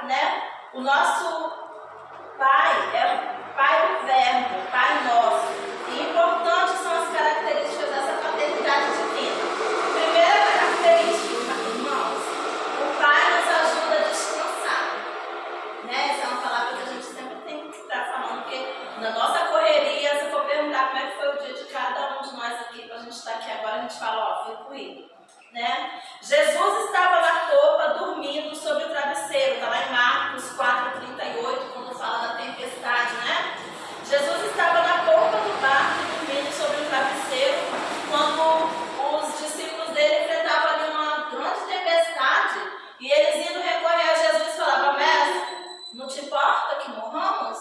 né? O nosso Pai é o Pai do Verbo, Pai nosso. E importantes são as características dessa paternidade divina. Primeira característica, irmãos, o Pai nos ajuda a descansar. Né? Essa é uma palavra que a gente sempre tem que estar falando, porque na nossa correria, se for perguntar como é que foi o dia de cada um de nós aqui, para a gente estar aqui agora, a gente fala, ó, foi corrido. Né? Jesus estava na topa dormindo sobre o travesseiro, está lá em Marcos 4:38, quando fala da tempestade, né? Jesus estava na polpa do barco dormindo sobre o travesseiro quando os discípulos dele enfrentavam ali uma grande tempestade e eles indo recorrer a Jesus falavam, mestre, não te importa que morramos?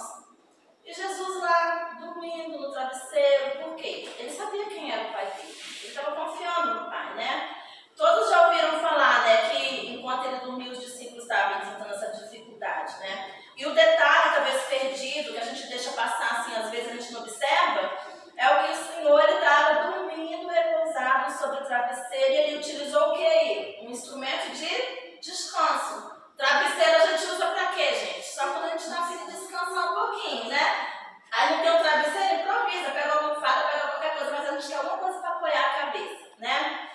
E Jesus lá dormindo no travesseiro, por quê? Ele sabia quem era o Pai dele, ele estava confiando no Pai, né? Todos já ouviram falar, né, que enquanto ele dormia, os discípulos estavam enfrentando essa dificuldade, né? E o detalhe, talvez perdido, que a gente deixa passar assim, às vezes a gente não observa, é o que o Senhor estava dormindo, repousado sobre o travesseiro, e ele utilizou o quê? Um instrumento de descanso. Travesseiro a gente usa para quê, gente? Só quando a gente está afim de descansar um pouquinho, né? Aí não tem um travesseiro, improvisa, pega uma almofada, pega qualquer coisa, mas a gente quer alguma coisa para apoiar a cabeça, né?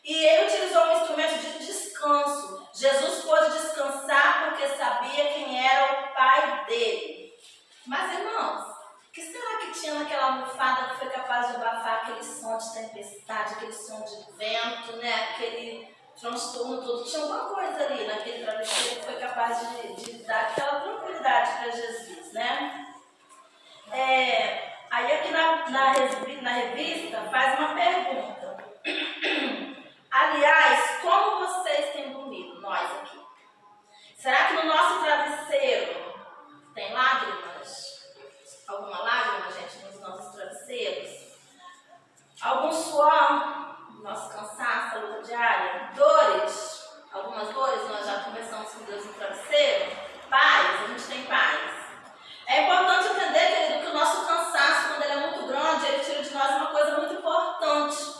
E ele utilizou um instrumento de descanso. Jesus pôde descansar porque sabia quem era o Pai dele. Mas, irmãos, o que será que tinha naquela almofada que foi capaz de abafar aquele som de tempestade, aquele som de vento, né? Aquele transtorno todo? Tinha alguma coisa ali naquele travesseiro que foi capaz de dar aquela tranquilidade para Jesus, né? Aí aqui na revista faz uma pergunta. Aliás, como vocês têm dormido, nós aqui? Será que no nosso travesseiro tem lágrimas? Alguma lágrima, gente, nos nossos travesseiros? Algum suor? Nosso cansaço, a luta diária? Dores? Algumas dores? Nós já conversamos com Deus no travesseiro? Paz? A gente tem paz? É importante entender, querido, que o nosso cansaço, quando ele é muito grande, ele tira de nós uma coisa muito importante,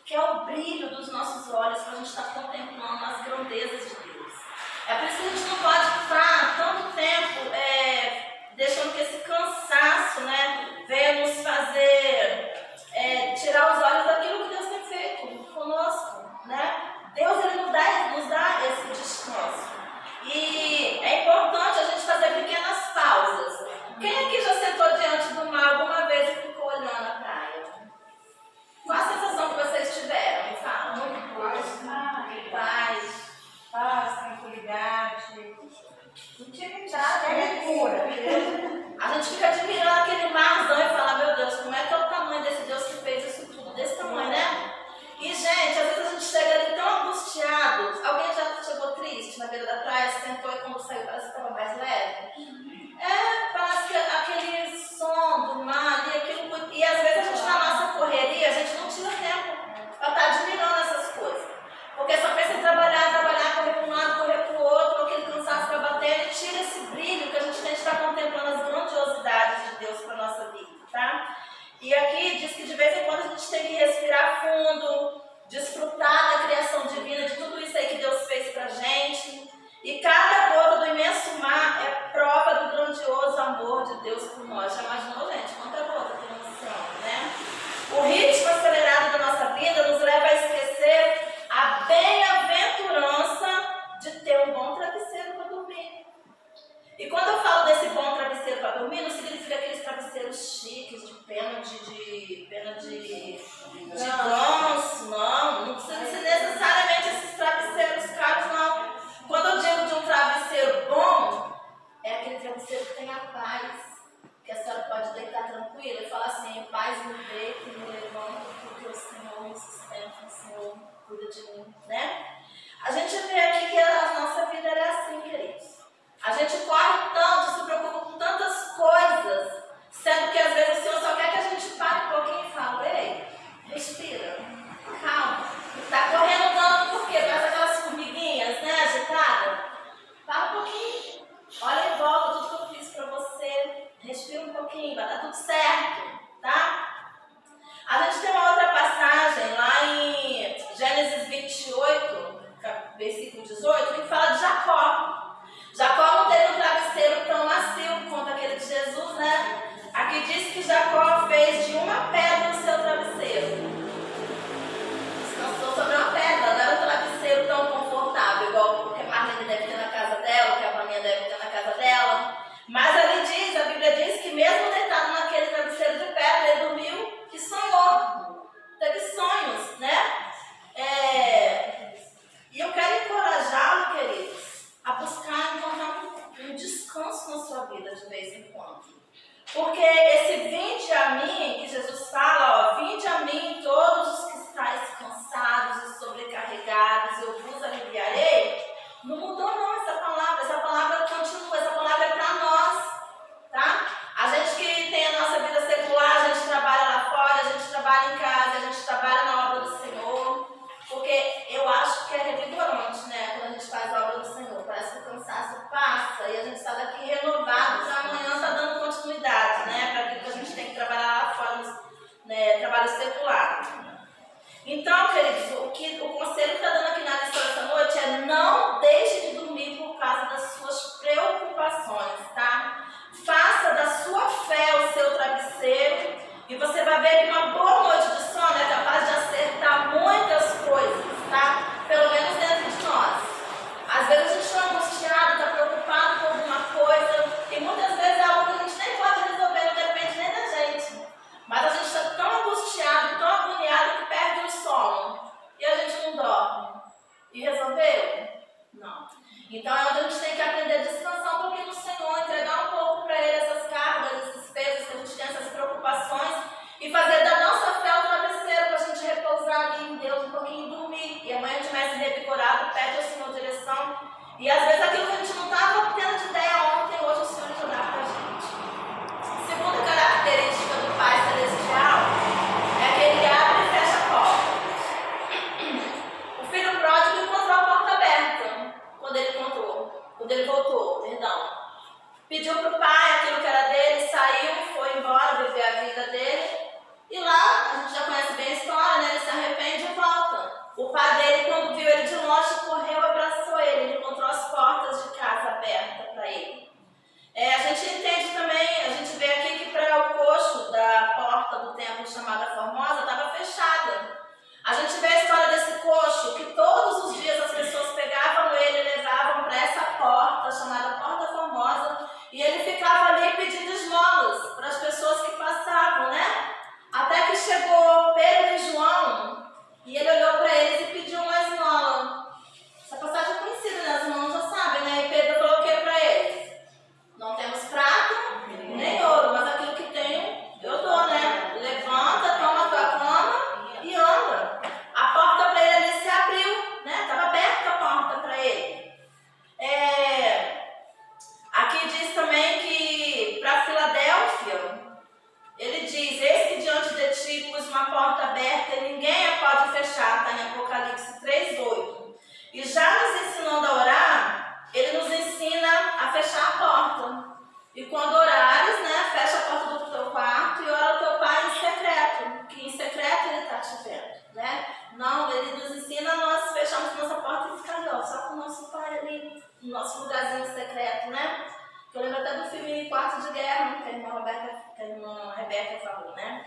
que é o brilho dos nossos olhos, para a gente estar contemplando as grandezas de Deus. É por isso que a gente não pode ficar tanto tempo deixando que esse cansaço, né, venha nos fazer tirar os olhos daquilo que Deus tem feito conosco, né? Deus, ele nos dá esse descanso. E é importante a gente fazer pequenas pausas. Quem aqui já sentou diante do mar alguma vez e ficou olhando a praia? Qual a sensação que vocês tiveram? Me fala. Muito paz, tranquilidade, intimidade, lectura. A gente fica admirando aquele marzão e fala, meu Deus, como é que é o tamanho desse Deus que fez isso tudo desse tamanho, né? E, gente, às vezes a gente chega ali tão angustiado. Alguém já chegou triste na beira da praia, sentou e quando saiu parece que estava mais leve? Parece que aquele som do mar e aquilo. E às vezes a gente na nossa correria, a gente não tira tempo para estar admirando essas coisas. Porque só pensa em trabalhar, correr para um lado, correr para o outro, aquele cansaço para bater, e tira esse brilho que a gente tem de estar contemplando as grandiosidades de Deus para a nossa vida, tá? E aqui diz que de vez em quando a gente tem que respirar fundo, desfrutar da criação divina, de tudo isso aí que Deus fez pra gente. E cada gota do imenso mar é prova do grandioso amor de Deus por nós. Já imaginou, gente? Quanta gota tem emoção, né? O ritmo acelerado da nossa vida nos leva a esquecer a bem-aventurança de ter um bom travesseiro para dormir. E quando eu falo desse bom travesseiro para dormir, não significa aqueles travesseiros chiques, de pena de ganso, não precisa ser necessariamente esses travesseiros caros, não. Quando eu digo de um travesseiro bom, é aquele travesseiro que tem a paz, que a senhora pode deitar tranquila e falar assim, paz me deita e me levanta, porque o Senhor me sustenta, o Senhor cuida de mim, né? A gente vê aqui que a nossa vida é assim, queridos. A gente corre tanto, se preocupa com tantas coisas, sendo que às vezes o Senhor só quer que a gente pare um pouquinho e fale, ei, respira, calma. Está correndo tanto por quê? Faz aquelas formiguinhas, né, agitadas? Para um pouquinho, olha em volta tudo que eu fiz para você, respira um pouquinho, vai dar tudo certo, tá? A gente tem uma outra passagem lá em Gênesis 28, versículo 18, que fala de Jacó. Jacó vida de vez em quando. Porque esse vinde a mim, que Jesus fala, ó, vinde a mim todos os que estáis cansados e sobrecarregados, eu vos aliviarei. Não mudou não essa palavra continua, essa palavra é para nós, tá? A gente que tem a nossa vida secular, a gente trabalha lá fora, a gente trabalha em casa, a gente trabalha na obra do Senhor, porque eu acho que é revigorante, né, quando a gente faz a obra do Senhor, parece que o cansaço passa e a gente sai daqui renovado, já amanhã está dando continuidade, né, para aquilo que a gente tem que trabalhar lá fora, né, trabalho secular. Então, queridos, o conselho que está dando aqui na lição essa noite é: não deixe de dormir por causa das suas preocupações, tá? Faça da sua fé o seu travesseiro e você vai ver que uma boa noite de sono é capaz de acertar muitas coisas, tá? Pelo menos dentro de nós. Às vezes a gente está angustiado, está preocupado com alguma coisa e muitas vezes é algo que a gente nem pode resolver, não depende nem da gente. Mas a gente está tão angustiado, tão agoniado que perde o sono e a gente não dorme. E resolveu? Não. Então é onde a gente tem que aprender a descansar um pouquinho no Senhor, entregar um pouco para Ele essas cargas, esses pesos que a gente tem, essas preocupações e fazer da nossa fé o travesseiro para a gente repousar ali em Deus um pouquinho e dormir. E amanhã a gente vai se revigorado, pede ao Senhor direção. E às vezes aquilo que a gente não estava tendo de ideia ontem, hoje o Senhor já dá para a gente. Segunda característica do Pai Celestial é que Ele abre e fecha a porta. O filho pródigo encontrou a porta aberta quando ele voltou, pediu para o pai aquilo que era dele, saiu, foi embora, viver a vida dele. E lá, a gente já conhece bem a história, né? Ele se arrepende e volta. O pai dele, quando viu ele de longe, correu, abraçou ele encontrou as portas de casa abertas para ele. A gente entende também, a gente vê aqui que para o coxo da porta do templo chamada Formosa estava fechada. A gente vê a história desse coxo, que todos os dias as pessoas pegavam ele e levavam para essa porta chamada Porta Formosa, e ele ficava ali pedindo esmolas para as pessoas que passavam, né? Até que chegou Pedro e João, e ele olhou para eles e pediu uma esmola. Essa passagem é conhecida, né? Os irmãos já sabem, né? E Pedro falou o que para eles? Não temos prata nem ouro, mas aquilo que tenho eu dou, né? Levanta, toma a tua cama e anda. A porta para ele ali se abriu, né? Estava aberta a porta para ele. Aqui diz também que para Filadélfia, ele diz: eis que diante de ti pus uma porta aberta e ninguém a pode fechar, está em Apocalipse 3:8. E já nos ensinando a orar, ele nos ensina a fechar a porta. E quando orares, né, fecha a porta do teu quarto e ora ao teu pai em secreto, que em secreto ele está te vendo, né? Não, ele nos ensina a nós fecharmos nossa porta e ficar ali, ó, só com o nosso pai ali, no nosso lugarzinho secreto, né? Eu lembro até do filme Quarto de Guerra, que a irmã Rebeca falou, né?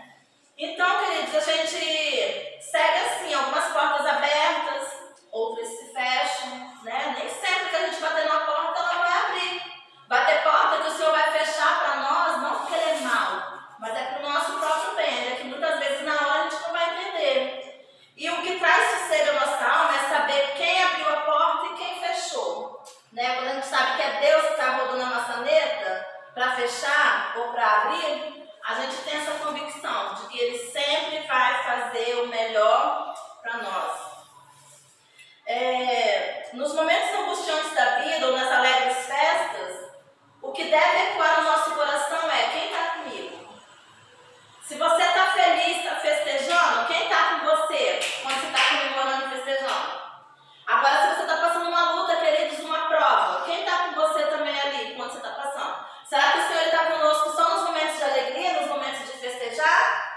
Então, queridos, a gente segue assim, algumas portas abertas, outras se fecham, né? Nem sempre que a gente bater numa porta, ela vai abrir. Vai ter porta que o Senhor vai fechar para nós, não porque Ele é mau, mas é para o nosso próprio bem, é que muitas vezes na hora a gente não vai entender. E o que traz sossego à nossa alma é saber quem abriu a porta e quem fechou. Né? Quando a gente sabe que é Deus que está rodando a maçaneta para fechar ou para abrir, a gente tem essa convicção de que Ele sempre vai fazer o melhor para nós. Nos momentos angustiantes da vida ou nas alegres festas, o que deve ecoar no nosso coração é: quem está comigo? Se você está feliz, está festejando, quem está com você quando você está comemorando e festejando? Agora, se você está passando uma luta, queridos, uma prova, quem está com você também ali quando você está passando? Será que o Senhor está conosco só nos momentos de alegria, nos momentos de festejar?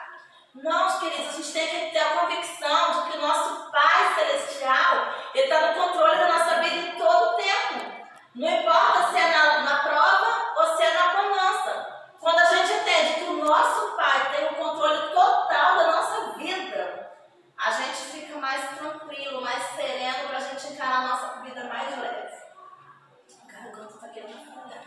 Não, queridos, a gente tem que ter a convicção de que o nosso Pai Celestial, Ele está no controle da nossa vida em todo o tempo. Não importa se é na prova ou se é na bonança. Quando a gente entende que o nosso Pai tem o controle total da nossa vida, a gente fica mais tranquilo, mais sereno para a gente encarar a nossa vida mais leve. A garganta está querendo falhar.